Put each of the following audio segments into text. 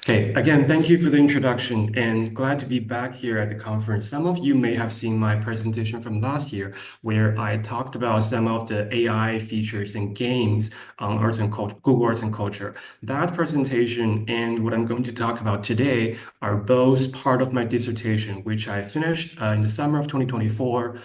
Okay, again, thank you for the introduction and glad to be back here at the conference. Some of you may have seen my presentation from last year where I talked about some of the AI features and games on arts and culture, Google Arts and Culture. That presentation and what I'm going to talk about today are both part of my dissertation, which I finished in the summer of 2024.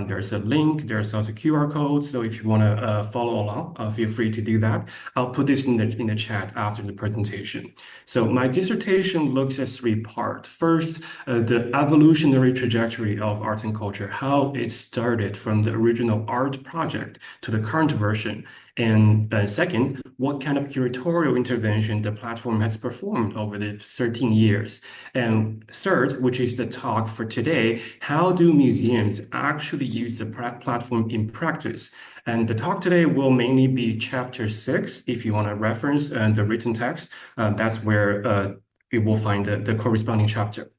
There's a link, there's also QR code. So if you want to follow along, feel free to do that. I'll put this in the chat after the presentation. So my dissertation looks at three parts. First, the evolutionary trajectory of arts and culture, how it started from the original art project to the current version. And second, what kind of curatorial intervention the platform has performed over the 13 years. And third, which is the talk for today, how do museums actually use the platform in practice? And the talk today will mainly be chapter 6, if you want to reference the written text. That's where you will find the corresponding chapter.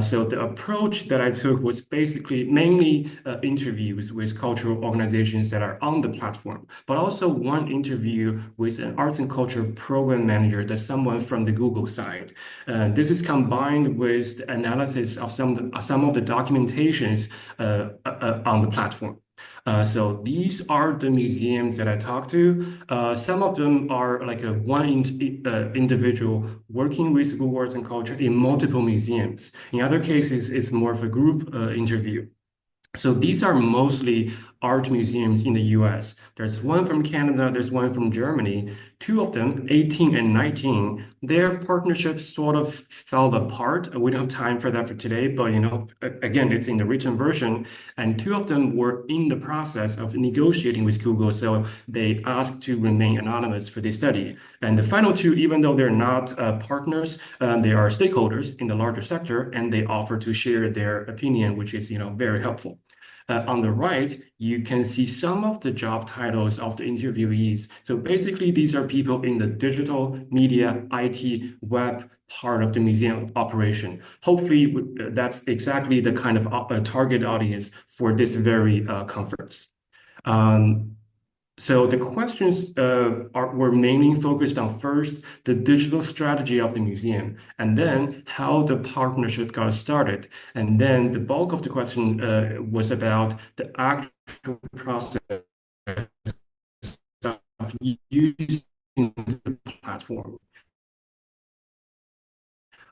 So the approach that I took was basically mainly interviews with cultural organizations that are on the platform, but also one interview with an arts and culture program manager, that's someone from the Google side. This is combined with the analysis of some of the documentations on the platform. So these are the museums that I talked to. Some of them are like a individual working with Google Arts and Culture in multiple museums. In other cases, it's more of a group interview. So these are mostly art museums in the US. There's one from Canada, there's one from Germany. Two of them, 18 and 19, their partnerships sort of fell apart. We don't have time for that for today, but again, it's in the written version. And two of them were in the process of negotiating with Google, so they asked to remain anonymous for this study. And the final two, even though they're not partners, they are stakeholders in the larger sector, and they offer to share their opinion, which is very helpful. On the right, you can see some of the job titles of the interviewees. So basically, these are people in the digital, media, IT, web part of the museum operation. Hopefully, that's exactly the kind of target audience for this very conference. So the questions were mainly focused on first, the digital strategy of the museum, and then how the partnership got started. And then the bulk of the question was about the actual process of using the platform.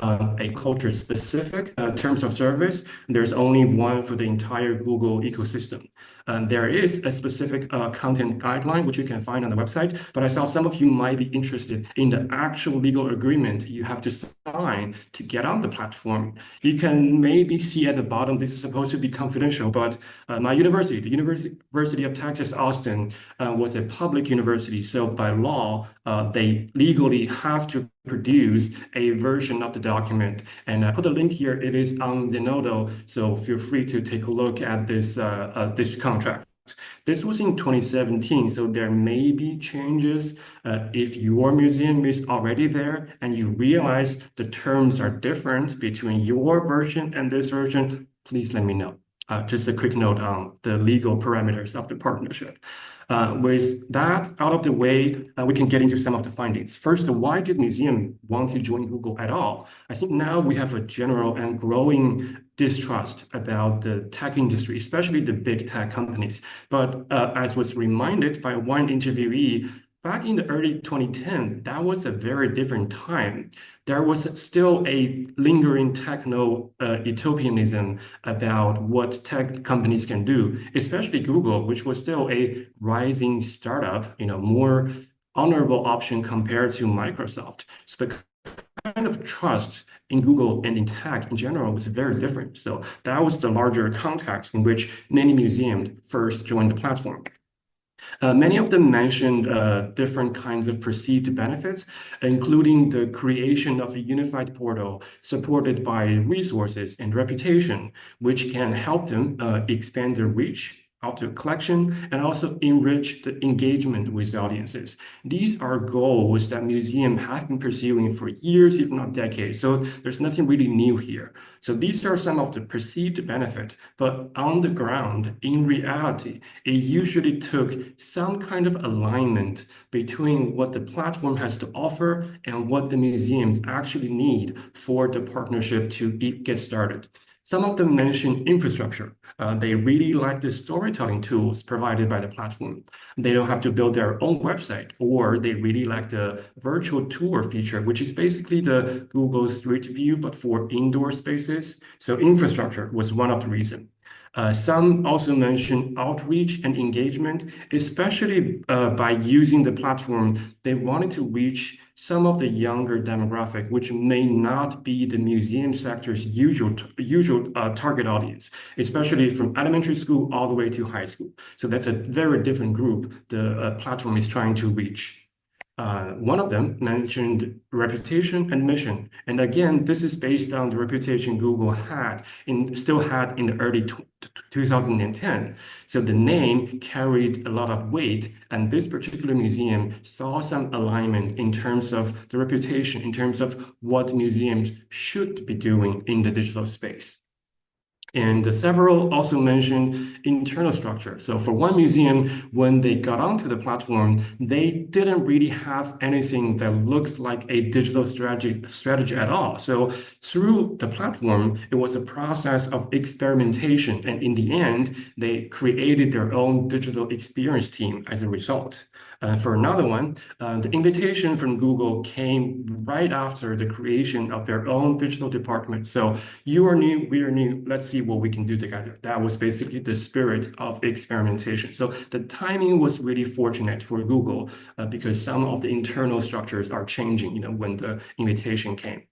A culture-specific terms of service, there's only one for the entire Google ecosystem. There is a specific content guideline, which you can find on the website, but I saw some of you might be interested in the actual legal agreement you have to sign to get on the platform. You can maybe see at the bottom, this is supposed to be confidential, but my university, the University of Texas, Austin, was a public university. So by law, they legally have to produce a version of the document. And I put a link here. It is on Zenodo, so feel free to take a look at this contract. This was in 2017, so there may be changes. If your museum is already there and you realize the terms are different between your version and this version, please let me know. Just a quick note on the legal parameters of the partnership. With that out of the way, we can get into some of the findings. First, why did museum want to join Google at all? I think now we have a general and growing distrust about the tech industry, especially the big tech companies. But as was reminded by one interviewee, back in the early 2010, that was a very different time. There was still a lingering techno-utopianism about what tech companies can do, especially Google, which was still a rising startup, more honorable option compared to Microsoft. So the kind of trust in Google and in tech in general was very different. So that was the larger context in which many museums first joined the platform. Many of them mentioned different kinds of perceived benefits, including the creation of a unified portal supported by resources and reputation, which can help them expand their reach of the collection and also enrich the engagement with audiences. These are goals that museums have been pursuing for years, if not decades. So there's nothing really new here. So these are some of the perceived benefit, but on the ground, in reality, it usually took some kind of alignment between what the platform has to offer and what the museums actually need for the partnership to get started. Some of them mention infrastructure. They really like the storytelling tools provided by the platform. They don't have to build their own website, or they really like the virtual tour feature, which is basically the Google Street View, but for indoor spaces. So infrastructure was one of the reasons. Some also mention outreach and engagement, especially by using the platform. They wanted to reach some of the younger demographic, which may not be the museum sector's usual target audience, especially from elementary school all the way to high school. So that's a very different group the platform is trying to reach. One of them mentioned reputation and mission. And again, this is based on the reputation Google still had in the early 2010. So the name carried a lot of weight, and this particular museum saw some alignment in terms of the reputation, in terms of what museums should be doing in the digital space. And several also mentioned internal structure. So for one museum, when they got onto the platform, they didn't really have anything that looks like a digital strategy at all. So through the platform, it was a process of experimentation. And in the end, they created their own digital experience team as a result. For another one, the invitation from Google came right after the creation of their own digital department. So you are new, we are new, let's see what we can do together. That was basically the spirit of experimentation. So the timing was really fortunate for Google because some of the internal structures are changing, when the invitation came.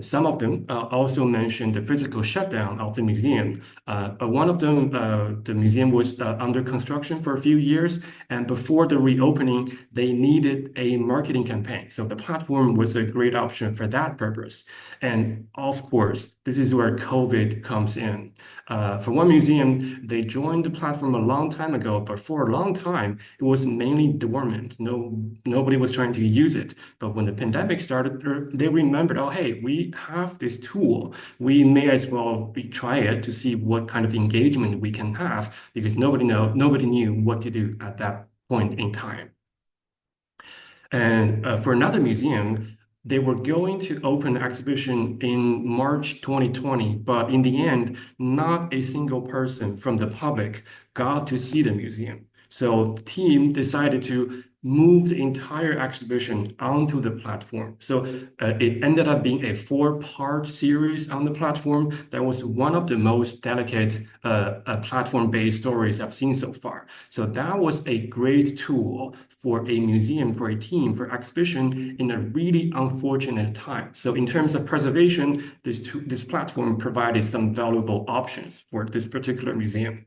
Some of them also mentioned the physical shutdown of the museum. One of them, the museum was under construction for a few years, and before the reopening, they needed a marketing campaign. So the platform was a great option for that purpose. And of course, this is where COVID comes in. For one museum, they joined the platform a long time ago, but for a long time, it was mainly dormant. Nobody was trying to use it. But when the pandemic started, they remembered, oh, hey, we have this tool. We may as well try it to see what kind of engagement we can have, because nobody knew what to do at that point in time. And for another museum, they were going to open an exhibition in March 2020, but in the end, not a single person from the public got to see the museum. So the team decided to move the entire exhibition onto the platform. So it ended up being a 4-part series on the platform. That was one of the most delicate platform-based stories I've seen so far. So that was a great tool for a museum, for a team, for exhibition in a really unfortunate time. So in terms of preservation, this platform provided some valuable options for this particular museum.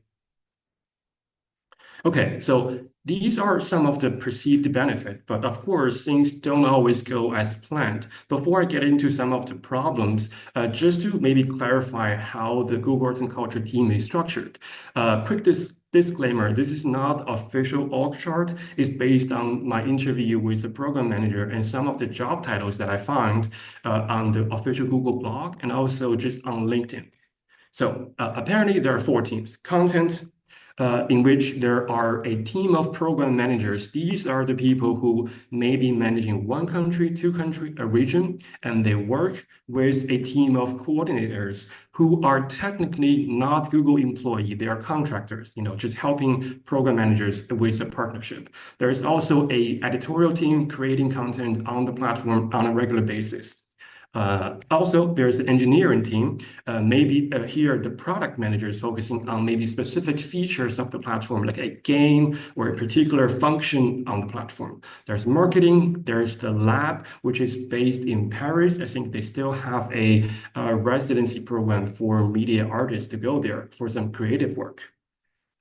Okay, so these are some of the perceived benefit, but of course, things don't always go as planned. Before I get into some of the problems, just to maybe clarify how the Google Arts and Culture team is structured. Quick disclaimer, this is not official org chart. It's based on my interview with the program manager and some of the job titles that I found on the official Google blog and also just on LinkedIn. So apparently there are 4 teams: content, in which there are a team of program managers. These are the people who may be managing one country, 2 country, a region, and they work with a team of coordinators who are technically not Google employee. They are contractors, just helping program managers with the partnership. There is also a editorial team creating content on the platform on a regular basis. Also, there's an engineering team. Maybe here the product manager is focusing on maybe specific features of the platform, like a game or a particular function on the platform. There's marketing. There's the lab, which is based in Paris. I think they still have a residency program for media artists to go there for some creative work.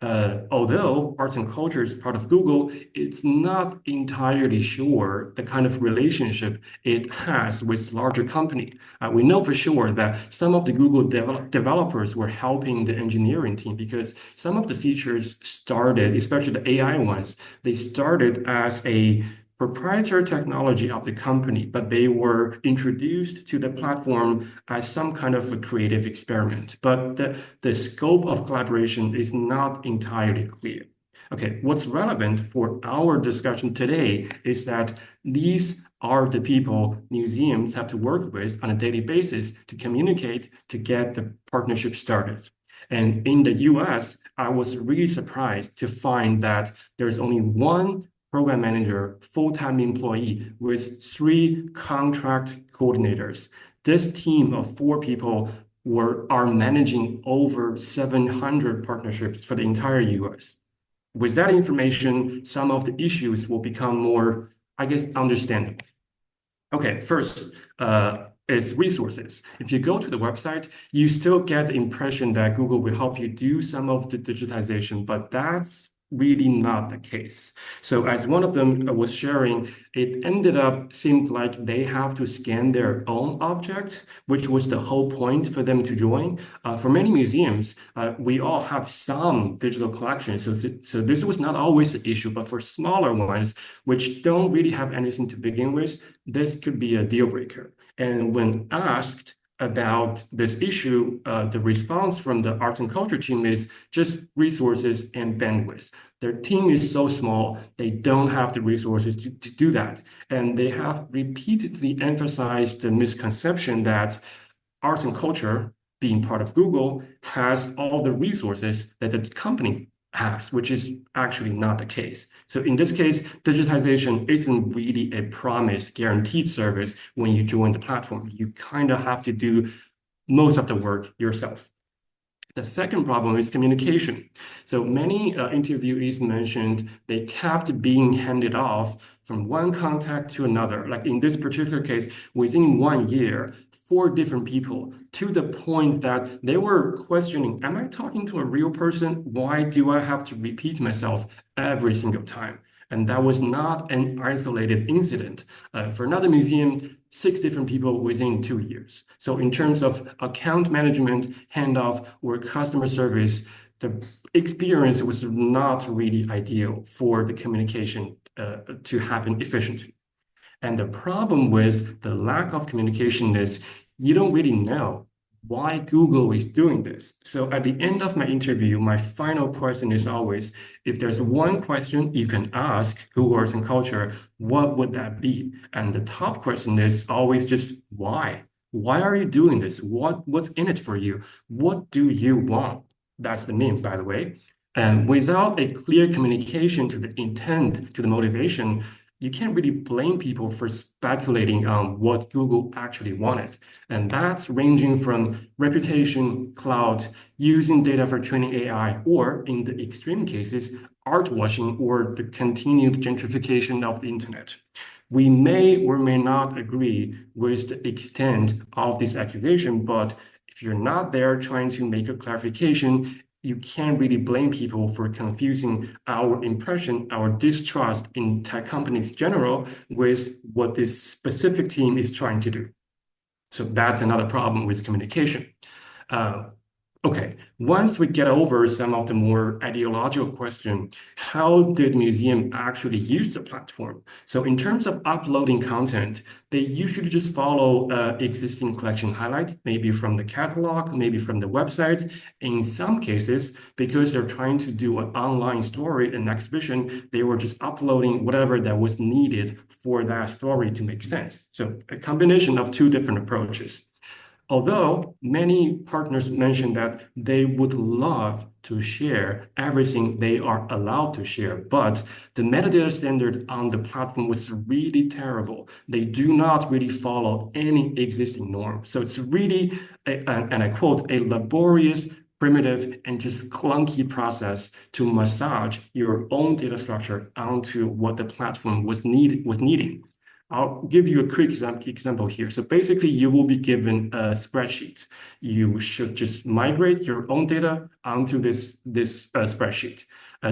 Although arts and culture is part of Google, it's not entirely sure the kind of relationship it has with larger company. We know for sure that some of the Google developers were helping the engineering team because some of the features started, especially the AI ones, they started as a proprietary technology of the company, but they were introduced to the platform as some kind of a creative experiment. But the scope of collaboration is not entirely clear. Okay, what's relevant for our discussion today is that these are the people museums have to work with on a daily basis to communicate to get the partnership started. And in the US, I was really surprised to find that there's only one program manager, full-time employee with 3 contract coordinators. This team of 4 people are managing over 700 partnerships for the entire US. With that information, some of the issues will become more, I guess, understandable. Okay, first is resources. If you go to the website, you still get the impression that Google will help you do some of the digitization, but that's really not the case. So as one of them was sharing, it ended up seemed like they have to scan their own object, which was the whole point for them to join. For many museums, we all have some digital collections, so this was not always an issue, but for smaller ones, which don't really have anything to begin with, this could be a deal breaker. And when asked about this issue, the response from the arts and culture team is just resources and bandwidth. Their team is so small, they don't have the resources to do that. And they have repeatedly emphasized the misconception that arts and culture, being part of Google, has all the resources that the company has, which is actually not the case. So in this case, digitization isn't really a promised guaranteed service when you join the platform. You kind of have to do most of the work yourself. The second problem is communication. So many interviewees mentioned they kept being handed off from one contact to another. Like in this particular case, within 1 year, 4 different people, to the point that they were questioning, am I talking to a real person? Why do I have to repeat myself every single time? And that was not an isolated incident. For another museum, 6 different people within 2 years. So in terms of account management, handoff, or customer service, the experience was not really ideal for the communication to happen efficiently. And the problem with the lack of communication is you don't really know why Google is doing this. So at the end of my interview, my final question is always, if there's one question you can ask Google Arts and Culture, what would that be? And the top question is always just why? Why are you doing this? What's in it for you? What do you want? That's the name, by the way. And without a clear communication to the intent, to the motivation, you can't really blame people for speculating on what Google actually wanted. And that's ranging from reputation, cloud, using data for training AI, or in the extreme cases, art washing or the continued gentrification of the internet. We may or may not agree with the extent of this accusation, but if you're not there trying to make a clarification, you can't really blame people for confusing our impression, our distrust in tech companies general with what this specific team is trying to do. So that's another problem with communication. Okay, once we get over some of the more ideological questions, how did museum actually use the platform? So in terms of uploading content, they usually just follow existing collection highlight, maybe from the catalog, maybe from the website. In some cases, because they're trying to do an online story, an exhibition, they were just uploading whatever that was needed for that story to make sense. So a combination of 2 different approaches. Although many partners mentioned that they would love to share everything they are allowed to share, but the metadata standard on the platform was really terrible. They do not really follow any existing norm. So it's really, and I quote, a laborious, primitive, and just clunky process to massage your own data structure onto what the platform was needing. I'll give you a quick example here. So basically, you will be given a spreadsheet. You should just migrate your own data onto this spreadsheet.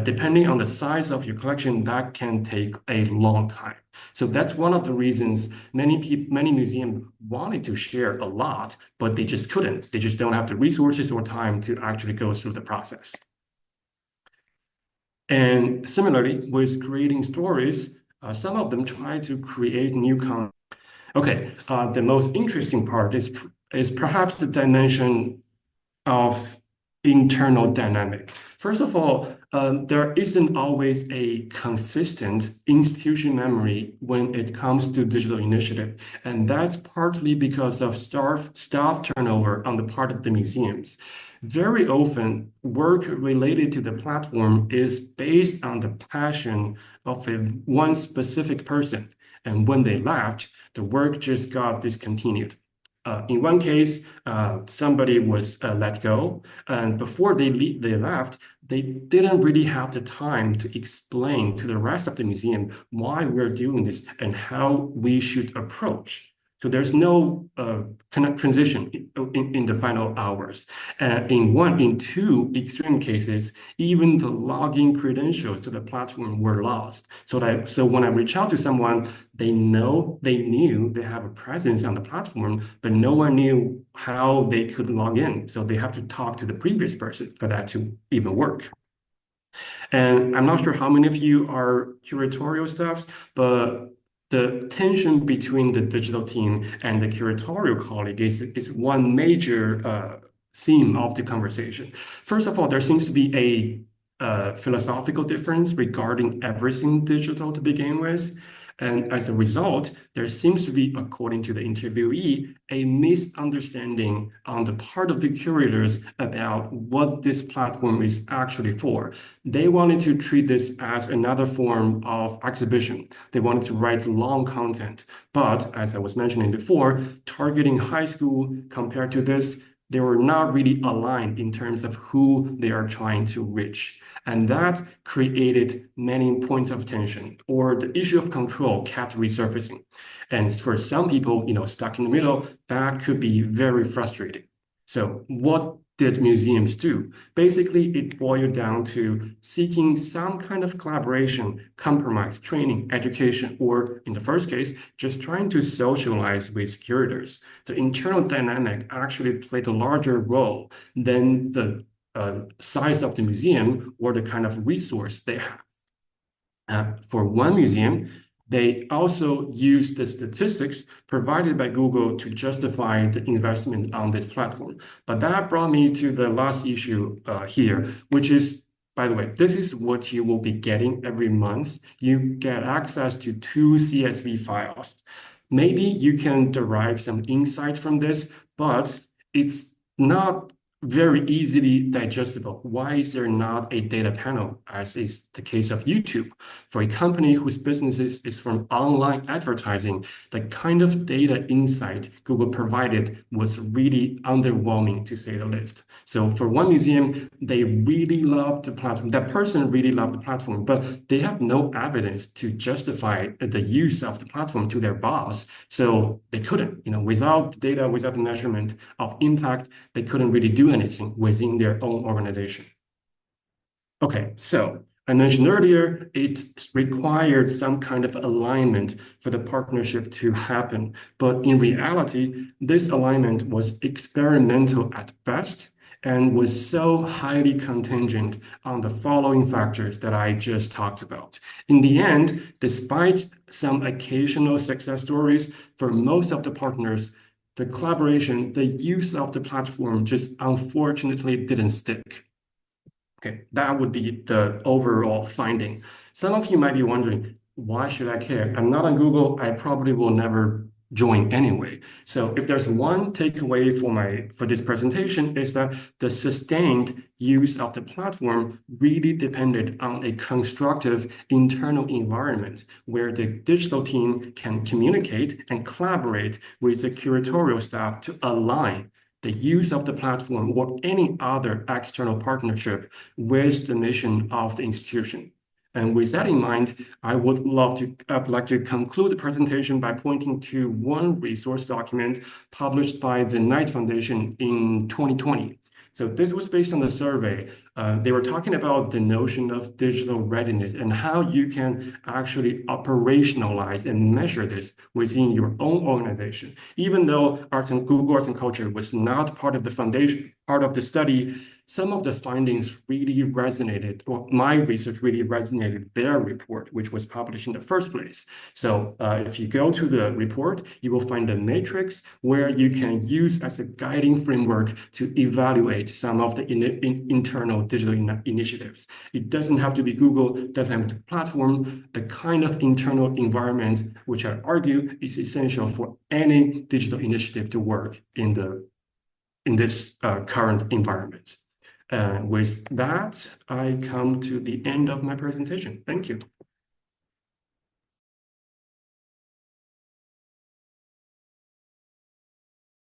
Depending on the size of your collection, that can take a long time. So that's one of the reasons many museums wanted to share a lot, but they just couldn't. They just don't have the resources or time to actually go through the process. And similarly, with creating stories, some of them try to create new content. Okay, the most interesting part is perhaps the dimension of internal dynamic. First of all, there isn't always a consistent institution memory when it comes to digital initiative, and that's partly because of staff turnover on the part of the museums. Very often, work related to the platform is based on the passion of one specific person, and when they left, the work just got discontinued. In one case, somebody was let go, and before they left, they didn't really have the time to explain to the rest of the museum why we're doing this and how we should approach. So there's no kind of transition in the final hours. In two extreme cases, even the login credentials to the platform were lost. So when I reach out to someone, they knew they have a presence on the platform, but no one knew how they could log in. So they have to talk to the previous person for that to even work. And I'm not sure how many of you are curatorial staffs, but the tension between the digital team and the curatorial colleague is one major theme of the conversation. First of all, there seems to be a philosophical difference regarding everything digital to begin with. And as a result, there seems to be, according to the interviewee, a misunderstanding on the part of the curators about what this platform is actually for. They wanted to treat this as another form of exhibition. They wanted to write long content. But as I was mentioning before, targeting high school compared to this, they were not really aligned in terms of who they are trying to reach. And that created many points of tension, or the issue of control kept resurfacing. And for some people, stuck in the middle, that could be very frustrating. So what did museums do? Basically, it boiled down to seeking some kind of collaboration, compromise, training, education, or in the first case, just trying to socialize with curators. The internal dynamic actually played a larger role than the size of the museum or the kind of resource they have. For one museum, they also use the statistics provided by Google to justify the investment on this platform. But that brought me to the last issue here, which is, by the way, this is what you will be getting every month. You get access to 2 CSV files. Maybe you can derive some insight from this, but it's not very easily digestible. Why is there not a data panel, as is the case of YouTube? For a company whose business is from online advertising, the kind of data insight Google provided was really underwhelming, to say the least. So for one museum, they really loved the platform. That person really loved the platform, but they have no evidence to justify the use of the platform to their boss. So they couldn't, without data, without the measurement of impact, they couldn't really do anything within their own organization. Okay, so I mentioned earlier, it required some kind of alignment for the partnership to happen. But in reality, this alignment was experimental at best and was so highly contingent on the following factors that I just talked about. In the end, despite some occasional success stories, for most of the partners, the collaboration, the use of the platform just unfortunately didn't stick. Okay, that would be the overall finding. Some of you might be wondering, why should I care? I'm not on Google. I probably will never join anyway. So if there's one takeaway for this presentation is that the sustained use of the platform really depended on a constructive internal environment where the digital team can communicate and collaborate with the curatorial staff to align the use of the platform or any other external partnership with the mission of the institution. And with that in mind, I'd like to conclude the presentation by pointing to one resource document published by the Knight Foundation in 2020. So this was based on the survey. They were talking about the notion of digital readiness and how you can actually operationalize and measure this within your own organization. Even though Google Arts and Culture was not part of the foundation, part of the study, some of the findings really resonated, or my research really resonated their report, which was published in the first place. So if you go to the report, you will find a matrix where you can use as a guiding framework to evaluate some of the internal digital initiatives. It doesn't have to be Google, it doesn't have to be platform, the kind of internal environment, which I argue is essential for any digital initiative to work in this current environment. With that, I come to the end of my presentation. Thank you.